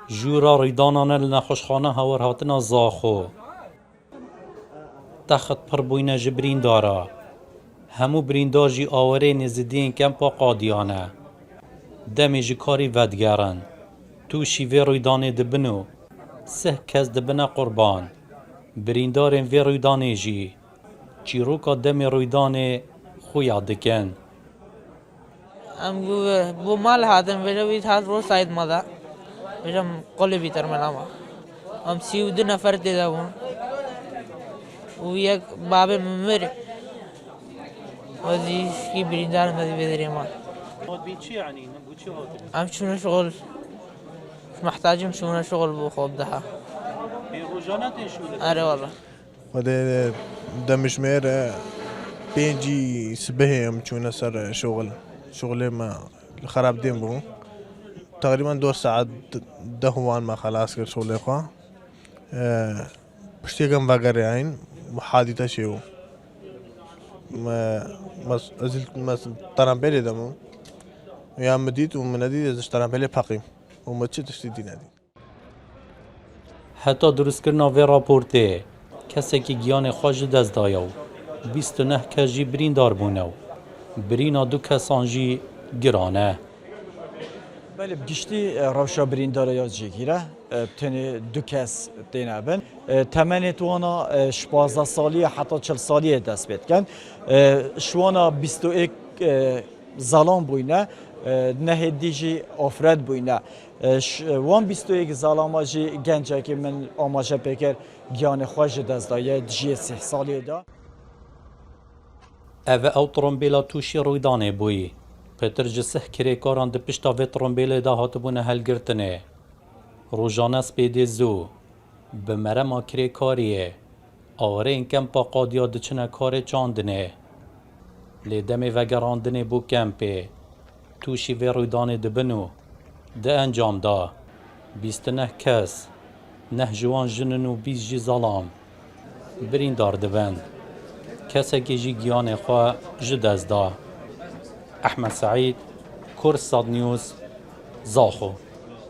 جورا ریدانان لنخوشخانه هاور هاتنا زاخو تخت پر بوینه جبرین دارا همو بریندار جی آوره نزدین کمپا قادیانه دمی جی کاری ودگرن تو شیوه رویدانه دبنو سه کس دبنه قربان بریندارین وی رویدانه جی چیروکا دمی رویدانه خویا دکن ام بو مال هاتم ویدیویت هات رو ساید مادا ویدم قلی بیتر مناما ام 32 نفر دیده بون و یک باب ممر وزی کی بریندار مدی بدریم مال بيتشي يعني بوتشي هاتي ام شونه شغل محتاجم شونه شغل بو خوب ده روجانات شو اره والله وده دمشمير بيجي سبه هم چونه سر شغل ما خراب دیم بو تقریبا 2 ساعت دهوان ما خلاص کرد شغل خوا پشتیگم وگره این محادثه شیو ما ازلت ما ترامبيلي دمو يا مديت ومنادي ازش ترامبيلي باقيم وما تشتي دينادي حتی درست کرنا وی راپورته کسی که گیان خوش دست دایو 29 کس جی بریندار بونو برینا دو کسان جی گرانه بله بگشتی روشا بریندار یا جیگیره بتنی دو کس دینا بن تمنی توانا 16 سالی حتی 40 سالی دست بید کن شوانا 21 زالان بوینه نه دیجی آفرد بوینه وان 21 زالان جی گنجه که من آماجه بکر گیان خوش دست دایه دیجی 3 سالی دا اوه او ترومبیلا توشی رویدانه بوی پتر جسه کریکاران ده پشتا و ترومبیل ده هاتبونه هلگرتنه روژانه سپیده زو بمرما کریکاریه آوره این کمپا قادیا ده چنه کار چاندنه لیدمه وگراندنه بو کمپه توشی و رویدانه ده بنو ده انجام دا 29 کس 9 جوان جنن و 20 جی ظلام بریندار دبند کسی که جی گیان خواه جدز دا احمد سعید کورساد نیوز زاخو